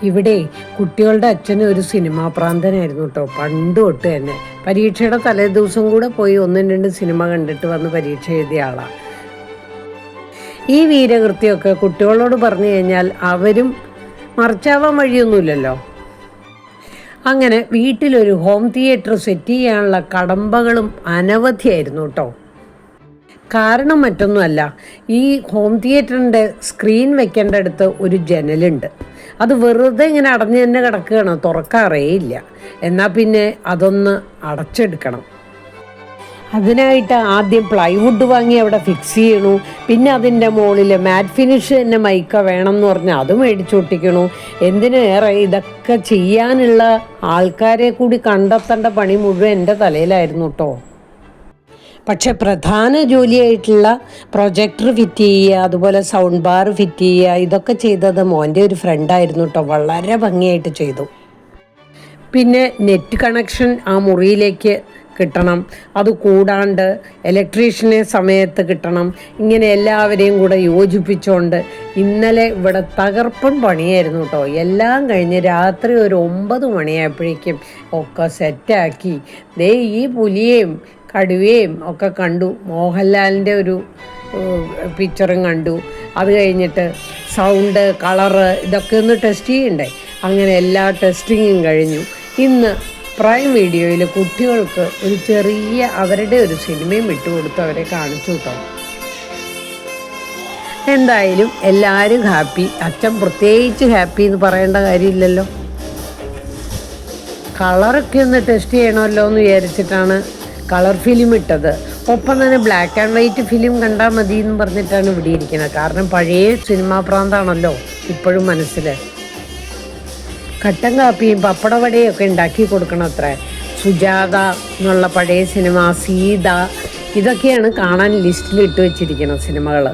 ഇവിടെ കുട്ടികളുടെ അച്ഛന് ഒരു സിനിമാ പ്രാന്തനായിരുന്നു കേട്ടോ, പണ്ട് തൊട്ട് തന്നെ. പരീക്ഷയുടെ തലേ ദിവസം കൂടെ പോയി 1-2 സിനിമ കണ്ടിട്ട് വന്ന് പരീക്ഷ എഴുതിയ ആളാണ്. ഈ വീരകൃത്യമൊക്കെ കുട്ടികളോട് പറഞ്ഞു കഴിഞ്ഞാൽ അവരും മറിച്ചാവാൻ വഴിയൊന്നുമില്ലല്ലോ. അങ്ങനെ വീട്ടിലൊരു ഹോം തിയേറ്റർ സെറ്റ് ചെയ്യാനുള്ള കടമ്പകളും അനവധിയായിരുന്നു കേട്ടോ. കാരണം മറ്റൊന്നുമല്ല, ഈ ഹോം തിയേറ്ററിൻ്റെ സ്ക്രീൻ വെക്കേണ്ടടുത്ത് ഒരു ജനലുണ്ട്. അത് വെറുതെ ഇങ്ങനെ അടഞ്ഞു തന്നെ കിടക്കുകയാണ്, തുറക്കാറേയില്ല. എന്നാൽ പിന്നെ അതൊന്ന് അടച്ചെടുക്കണം. അതിനായിട്ട് ആദ്യം പ്ലൈവുഡ് വാങ്ങി അവിടെ ഫിക്സ് ചെയ്യണു. പിന്നെ അതിൻ്റെ മുകളിൽ മാറ്റ് ഫിനിഷ് തന്നെ മൈക്ക വേണം എന്ന് പറഞ്ഞാൽ അത് മേടിച്ചൊട്ടിക്കണു. എന്തിനേറെ ഇതൊക്കെ ചെയ്യാനുള്ള ആൾക്കാരെ കൂടി കണ്ടെത്തേണ്ട പണി മുഴുവൻ എൻ്റെ തലയിലായിരുന്നു കേട്ടോ. പക്ഷെ പ്രധാന ജോലിയായിട്ടുള്ള പ്രൊജക്ടർ ഫിറ്റ് ചെയ്യുക, അതുപോലെ സൗണ്ട് ബാർ ഫിറ്റ് ചെയ്യുക, ഇതൊക്കെ ചെയ്തത് മോൻ്റെ ഒരു ഫ്രണ്ടായിരുന്നു കേട്ടോ. വളരെ ഭംഗിയായിട്ട് ചെയ്തു. പിന്നെ നെറ്റ് കണക്ഷൻ ആ മുറിയിലേക്ക് കിട്ടണം, അത് കൂടാണ്ട് ഇലക്ട്രീഷ്യനെ സമയത്ത് കിട്ടണം. ഇങ്ങനെ എല്ലാവരെയും കൂടെ യോജിപ്പിച്ചുകൊണ്ട് ഇന്നലെ ഇവിടെ തകർപ്പൻ പണിയായിരുന്നു കേട്ടോ. എല്ലാം കഴിഞ്ഞ് രാത്രി ഒരു 9 മണിയായപ്പോഴേക്കും ഒക്കെ സെറ്റാക്കി. ദേ ഈ പുലിയേയും കടുവയും ഒക്കെ കണ്ടു. മോഹൻലാലിൻ്റെ ഒരു പിക്ചറും കണ്ടു. അത് കഴിഞ്ഞിട്ട് സൗണ്ട്, കളറ് ഇതൊക്കെ ഒന്ന് ടെസ്റ്റ് ചെയ്യണ്ടേ. അങ്ങനെ എല്ലാ ടെസ്റ്റിങ്ങും കഴിഞ്ഞു. ഇന്ന് പ്രൈം വീഡിയോയിൽ കുട്ടികൾക്ക് ഒരു ചെറിയ അവരുടെ ഒരു സിനിമയും വിട്ടുകൊടുത്ത് അവരെ കാണിച്ചു കേട്ടോ. എന്തായാലും എല്ലാവരും ഹാപ്പി. അച്ഛൻ പ്രത്യേകിച്ച് ഹാപ്പി എന്ന് പറയേണ്ട കാര്യമില്ലല്ലോ. കളറൊക്കെ ഒന്ന് ടെസ്റ്റ് ചെയ്യണമല്ലോ എന്ന് വിചാരിച്ചിട്ടാണ് കളർ ഫിലിം ഇട്ടത്. ഒപ്പം തന്നെ ബ്ലാക്ക് ആൻഡ് വൈറ്റ് ഫിലിം കണ്ടാൽ മതി എന്ന് പറഞ്ഞിട്ടാണ് ഇവിടെ ഇരിക്കുന്നത്. കാരണം പഴയ സിനിമാ പ്രാന്താണല്ലോ ഇപ്പോഴും മനസ്സിൽ. കട്ടൻ കാപ്പിയും പപ്പടവടയും ഒക്കെ ഉണ്ടാക്കി കൊടുക്കണം അത്രേ. സുജാത എന്നുള്ള പഴയ സിനിമ, സീത, ഇതൊക്കെയാണ് കാണാൻ ലിസ്റ്റിൽ ഇട്ട് വെച്ചിരിക്കുന്ന സിനിമകൾ.